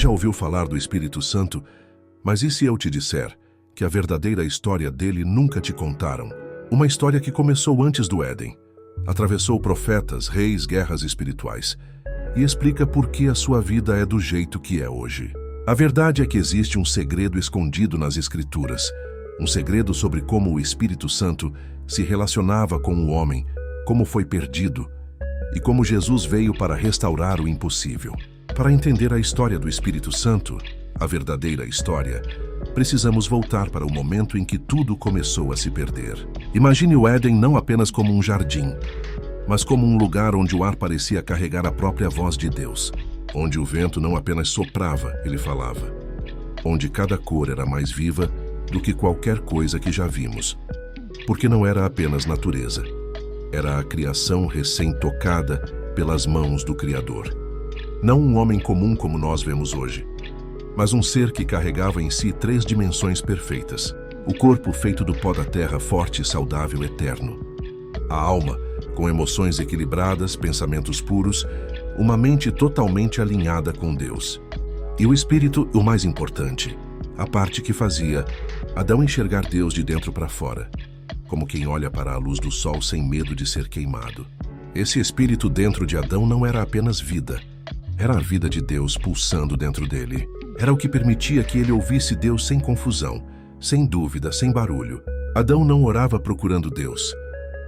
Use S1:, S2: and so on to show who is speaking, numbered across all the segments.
S1: já ouviu falar do Espírito Santo, mas e se eu te disser que a verdadeira história dele nunca te contaram? Uma história que começou antes do Éden, atravessou profetas, reis, guerras espirituais e explica por que a sua vida é do jeito que é hoje. A verdade é que existe um segredo escondido nas Escrituras, um segredo sobre como o Espírito Santo se relacionava com o homem, como foi perdido e como Jesus veio para restaurar o impossível. Para entender a história do Espírito Santo, a verdadeira história, precisamos voltar para o momento em que tudo começou a se perder. Imagine o Éden não apenas como um jardim, mas como um lugar onde o ar parecia carregar a própria voz de Deus, onde o vento não apenas soprava, ele falava, onde cada cor era mais viva do que qualquer coisa que já vimos, porque não era apenas natureza, era a criação recém-tocada pelas mãos do Criador. Não um homem comum como nós vemos hoje, mas um ser que carregava em si 3 dimensões perfeitas. O corpo feito do pó da terra, forte, saudável, eterno. A alma, com emoções equilibradas, pensamentos puros, uma mente totalmente alinhada com Deus. E o espírito, o mais importante, a parte que fazia Adão enxergar Deus de dentro para fora, como quem olha para a luz do sol sem medo de ser queimado. Esse espírito dentro de Adão não era apenas vida, era a vida de Deus pulsando dentro dele. Era o que permitia que ele ouvisse Deus sem confusão, sem dúvida, sem barulho. Adão não orava procurando Deus.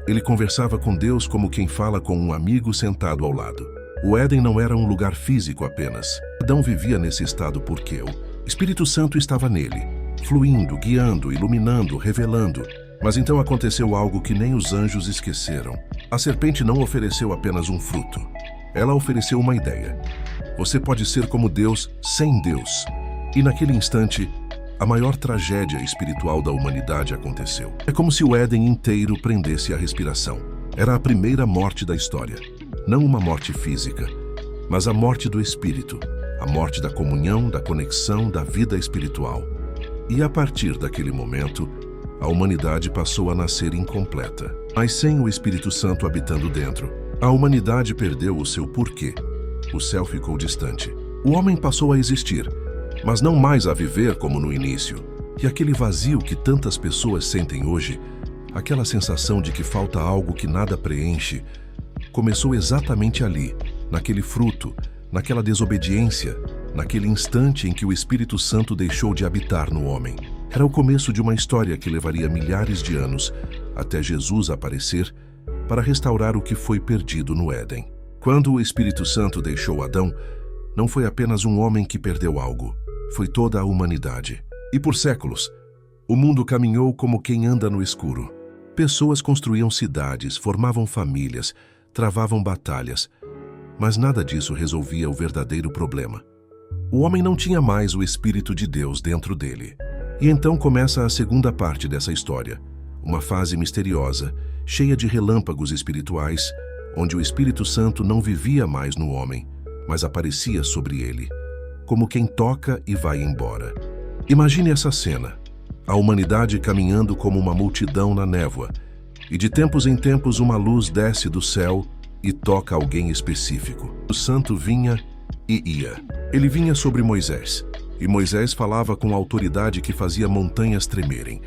S1: Ele conversava com Deus como quem fala com um amigo sentado ao lado. O Éden não era um lugar físico apenas. Adão vivia nesse estado porque o Espírito Santo estava nele, fluindo, guiando, iluminando, revelando. Mas então aconteceu algo que nem os anjos esqueceram. A serpente não ofereceu apenas um fruto. Ela ofereceu uma ideia. Você pode ser como Deus sem Deus. E naquele instante, a maior tragédia espiritual da humanidade aconteceu. É como se o Éden inteiro prendesse a respiração. Era a primeira morte da história. Não uma morte física, mas a morte do espírito. A morte da comunhão, da conexão, da vida espiritual. E a partir daquele momento, a humanidade passou a nascer incompleta. Mas sem o Espírito Santo habitando dentro, a humanidade perdeu o seu porquê. O céu ficou distante. O homem passou a existir, mas não mais a viver como no início. E aquele vazio que tantas pessoas sentem hoje, aquela sensação de que falta algo que nada preenche, começou exatamente ali, naquele fruto, naquela desobediência, naquele instante em que o Espírito Santo deixou de habitar no homem. Era o começo de uma história que levaria milhares de anos até Jesus aparecer para restaurar o que foi perdido no Éden. Quando o Espírito Santo deixou Adão, não foi apenas um homem que perdeu algo, foi toda a humanidade. E por séculos, o mundo caminhou como quem anda no escuro. Pessoas construíam cidades, formavam famílias, travavam batalhas, mas nada disso resolvia o verdadeiro problema. O homem não tinha mais o Espírito de Deus dentro dele. E então começa a segunda parte dessa história, uma fase misteriosa, cheia de relâmpagos espirituais, onde o Espírito Santo não vivia mais no homem, mas aparecia sobre ele, como quem toca e vai embora. Imagine essa cena, a humanidade caminhando como uma multidão na névoa, e de tempos em tempos uma luz desce do céu e toca alguém específico. O santo vinha e ia. Ele vinha sobre Moisés, e Moisés falava com autoridade que fazia montanhas tremerem,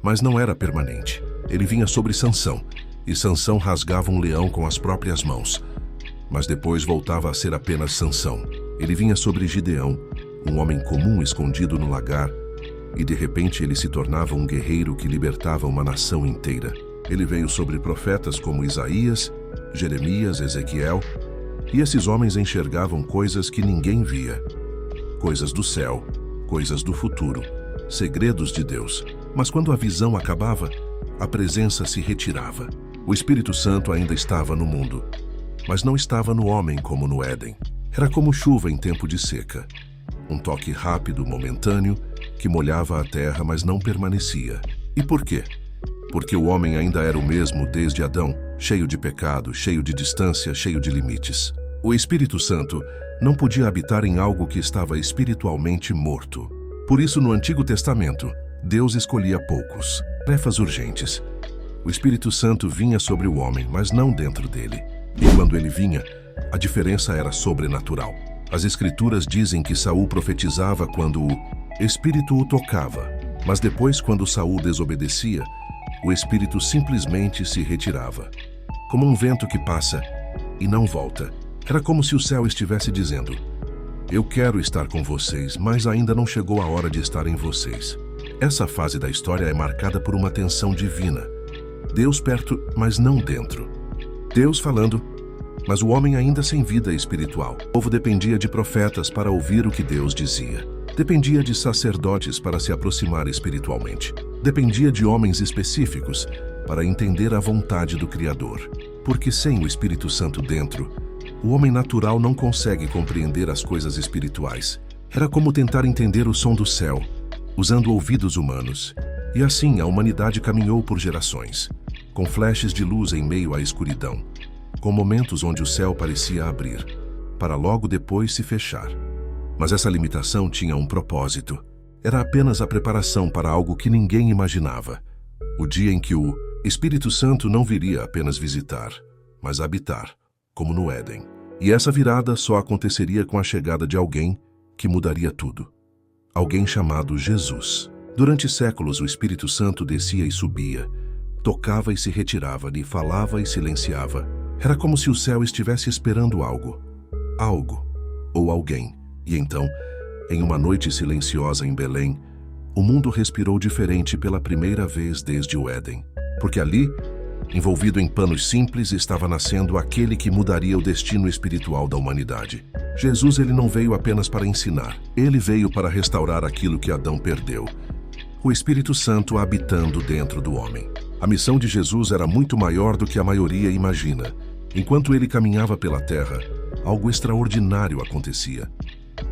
S1: mas não era permanente. Ele vinha sobre Sansão, e Sansão rasgava um leão com as próprias mãos, mas depois voltava a ser apenas Sansão. Ele vinha sobre Gideão, um homem comum escondido no lagar, e de repente ele se tornava um guerreiro que libertava uma nação inteira. Ele veio sobre profetas como Isaías, Jeremias, Ezequiel, e esses homens enxergavam coisas que ninguém via. Coisas do céu, coisas do futuro, segredos de Deus. Mas quando a visão acabava, a presença se retirava. O Espírito Santo ainda estava no mundo, mas não estava no homem como no Éden. Era como chuva em tempo de seca. Um toque rápido, momentâneo, que molhava a terra, mas não permanecia. E por quê? Porque o homem ainda era o mesmo desde Adão, cheio de pecado, cheio de distância, cheio de limites. O Espírito Santo não podia habitar em algo que estava espiritualmente morto. Por isso, no Antigo Testamento, Deus escolhia poucos, tarefas urgentes. O Espírito Santo vinha sobre o homem, mas não dentro dele. E quando ele vinha, a diferença era sobrenatural. As Escrituras dizem que Saul profetizava quando o Espírito o tocava, mas depois, quando Saul desobedecia, o Espírito simplesmente se retirava. Como um vento que passa e não volta. Era como se o céu estivesse dizendo: eu quero estar com vocês, mas ainda não chegou a hora de estar em vocês. Essa fase da história é marcada por uma tensão divina. Deus perto, mas não dentro. Deus falando, mas o homem ainda sem vida espiritual. O povo dependia de profetas para ouvir o que Deus dizia. Dependia de sacerdotes para se aproximar espiritualmente. Dependia de homens específicos para entender a vontade do Criador. Porque sem o Espírito Santo dentro, o homem natural não consegue compreender as coisas espirituais. Era como tentar entender o som do céu, usando ouvidos humanos. E assim a humanidade caminhou por gerações, com flashes de luz em meio à escuridão, com momentos onde o céu parecia abrir, para logo depois se fechar. Mas essa limitação tinha um propósito. Era apenas a preparação para algo que ninguém imaginava. O dia em que o Espírito Santo não viria apenas visitar, mas habitar, como no Éden. E essa virada só aconteceria com a chegada de alguém que mudaria tudo. Alguém chamado Jesus. Durante séculos o Espírito Santo descia e subia, tocava e se retirava, lhe falava e silenciava. Era como se o céu estivesse esperando algo ou alguém. E então, em uma noite silenciosa em Belém, o mundo respirou diferente pela primeira vez desde o Éden. Porque ali, envolvido em panos simples, estava nascendo aquele que mudaria o destino espiritual da humanidade. Jesus, ele não veio apenas para ensinar. Ele veio para restaurar aquilo que Adão perdeu. O Espírito Santo habitando dentro do homem. A missão de Jesus era muito maior do que a maioria imagina. Enquanto ele caminhava pela terra, algo extraordinário acontecia.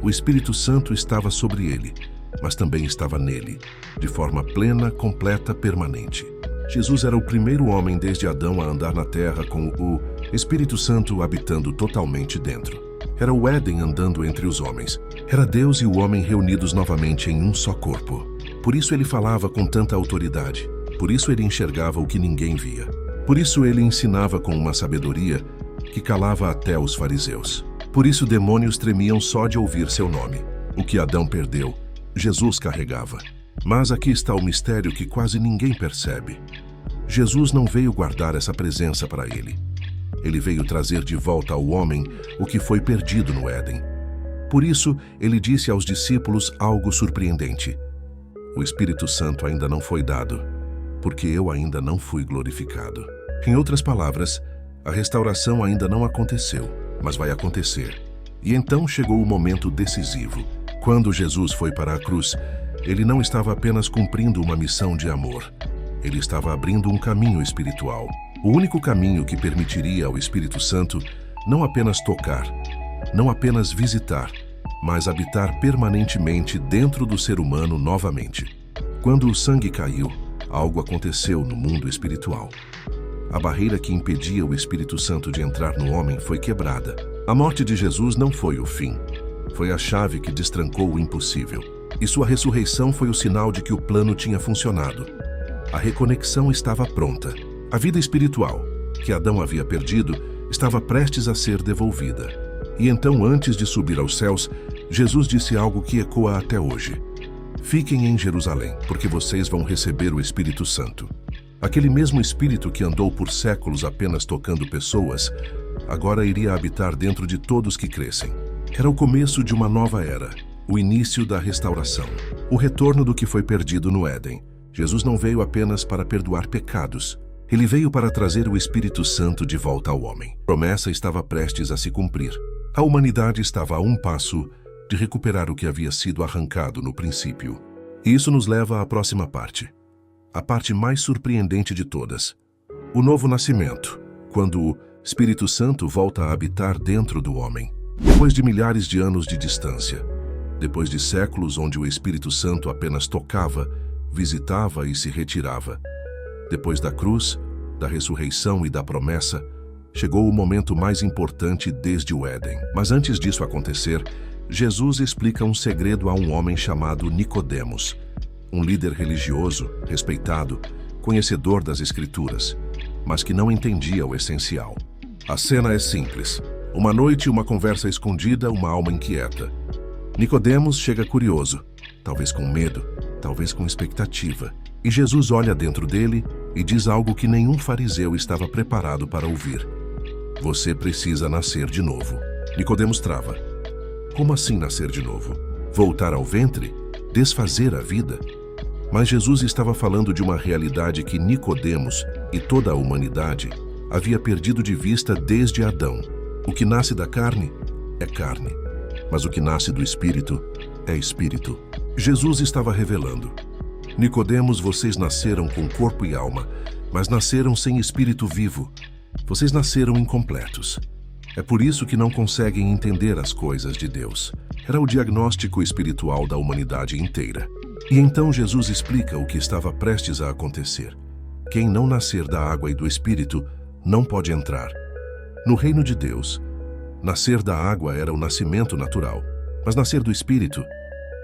S1: O Espírito Santo estava sobre ele, mas também estava nele, de forma plena, completa, permanente. Jesus era o primeiro homem desde Adão a andar na terra com o Espírito Santo habitando totalmente dentro. Era o Éden andando entre os homens. Era Deus e o homem reunidos novamente em um só corpo. Por isso ele falava com tanta autoridade. Por isso ele enxergava o que ninguém via. Por isso ele ensinava com uma sabedoria que calava até os fariseus. Por isso demônios tremiam só de ouvir seu nome. O que Adão perdeu, Jesus carregava. Mas aqui está o mistério que quase ninguém percebe. Jesus não veio guardar essa presença para ele. Ele veio trazer de volta ao homem o que foi perdido no Éden. Por isso, ele disse aos discípulos algo surpreendente. O Espírito Santo ainda não foi dado, porque eu ainda não fui glorificado. Em outras palavras, a restauração ainda não aconteceu, mas vai acontecer. E então chegou o momento decisivo. Quando Jesus foi para a cruz, ele não estava apenas cumprindo uma missão de amor. Ele estava abrindo um caminho espiritual. O único caminho que permitiria ao Espírito Santo não apenas tocar, não apenas visitar, mas habitar permanentemente dentro do ser humano novamente. Quando o sangue caiu, algo aconteceu no mundo espiritual. A barreira que impedia o Espírito Santo de entrar no homem foi quebrada. A morte de Jesus não foi o fim. Foi a chave que destrancou o impossível. E sua ressurreição foi o sinal de que o plano tinha funcionado. A reconexão estava pronta. A vida espiritual, que Adão havia perdido, estava prestes a ser devolvida. E então, antes de subir aos céus, Jesus disse algo que ecoa até hoje. Fiquem em Jerusalém, porque vocês vão receber o Espírito Santo. Aquele mesmo Espírito que andou por séculos apenas tocando pessoas, agora iria habitar dentro de todos que crescem. Era o começo de uma nova era, o início da restauração, o retorno do que foi perdido no Éden. Jesus não veio apenas para perdoar pecados. Ele veio para trazer o Espírito Santo de volta ao homem. A promessa estava prestes a se cumprir. A humanidade estava a um passo de recuperar o que havia sido arrancado no princípio. E isso nos leva à próxima parte. A parte mais surpreendente de todas. O novo nascimento, quando o Espírito Santo volta a habitar dentro do homem. Depois de milhares de anos de distância, depois de séculos onde o Espírito Santo apenas tocava, visitava e se retirava, depois da cruz, da ressurreição e da promessa, chegou o momento mais importante desde o Éden. Mas antes disso acontecer, Jesus explica um segredo a um homem chamado Nicodemos, um líder religioso, respeitado, conhecedor das Escrituras, mas que não entendia o essencial. A cena é simples. Uma noite, uma conversa escondida, uma alma inquieta. Nicodemos chega curioso, talvez com medo, talvez com expectativa. E Jesus olha dentro dele e diz algo que nenhum fariseu estava preparado para ouvir. Você precisa nascer de novo. Nicodemos trava. Como assim nascer de novo? Voltar ao ventre? Desfazer a vida? Mas Jesus estava falando de uma realidade que Nicodemos e toda a humanidade havia perdido de vista desde Adão. O que nasce da carne é carne, mas o que nasce do espírito é espírito. Jesus estava revelando: Nicodemos, vocês nasceram com corpo e alma, mas nasceram sem espírito vivo. Vocês nasceram incompletos. É por isso que não conseguem entender as coisas de Deus. Era o diagnóstico espiritual da humanidade inteira. E então Jesus explica o que estava prestes a acontecer. Quem não nascer da água e do espírito não pode entrar no reino de Deus. Nascer da água era o nascimento natural, mas nascer do espírito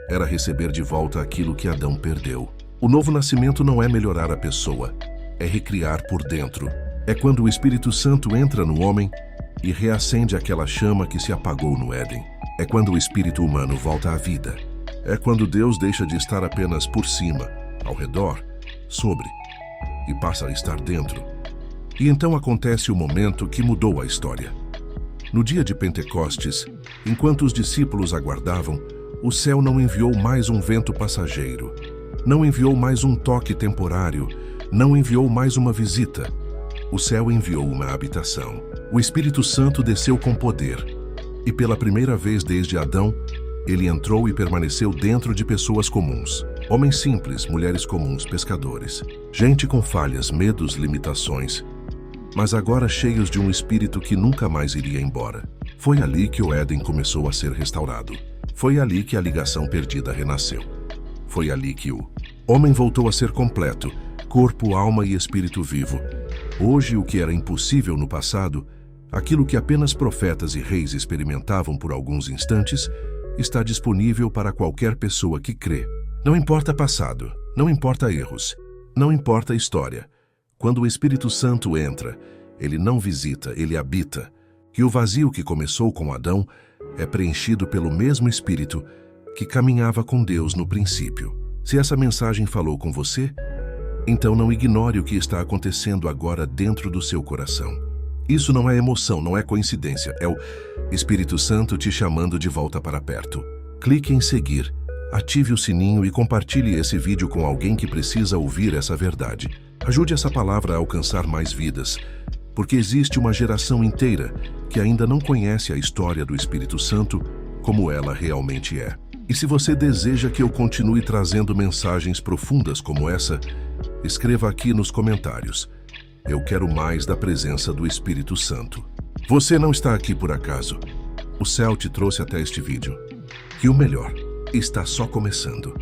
S1: era receber de volta aquilo que Adão perdeu. O novo nascimento não é melhorar a pessoa, é recriar por dentro. É quando o Espírito Santo entra no homem e reacende aquela chama que se apagou no Éden. É quando o espírito humano volta à vida. É quando Deus deixa de estar apenas por cima, ao redor, sobre, e passa a estar dentro. E então acontece o momento que mudou a história. No dia de Pentecostes, enquanto os discípulos aguardavam, o céu não enviou mais um vento passageiro, não enviou mais um toque temporário, não enviou mais uma visita. O céu enviou uma habitação. O Espírito Santo desceu com poder. E pela primeira vez desde Adão, ele entrou e permaneceu dentro de pessoas comuns. Homens simples, mulheres comuns, pescadores. Gente com falhas, medos, limitações, mas agora cheios de um espírito que nunca mais iria embora. Foi ali que o Éden começou a ser restaurado. Foi ali que a ligação perdida renasceu. Foi ali que o homem voltou a ser completo, corpo, alma e espírito vivo. Hoje, o que era impossível no passado, aquilo que apenas profetas e reis experimentavam por alguns instantes, está disponível para qualquer pessoa que crê. Não importa passado, não importa erros, não importa história. Quando o Espírito Santo entra, ele não visita, ele habita. E o vazio que começou com Adão é preenchido pelo mesmo Espírito que caminhava com Deus no princípio. Se essa mensagem falou com você, então não ignore o que está acontecendo agora dentro do seu coração. Isso não é emoção, não é coincidência, é o Espírito Santo te chamando de volta para perto. Clique em seguir, ative o sininho e compartilhe esse vídeo com alguém que precisa ouvir essa verdade. Ajude essa palavra a alcançar mais vidas, porque existe uma geração inteira que ainda não conhece a história do Espírito Santo como ela realmente é. E se você deseja que eu continue trazendo mensagens profundas como essa, escreva aqui nos comentários: eu quero mais da presença do Espírito Santo. Você não está aqui por acaso. O céu te trouxe até este vídeo. E o melhor, está só começando.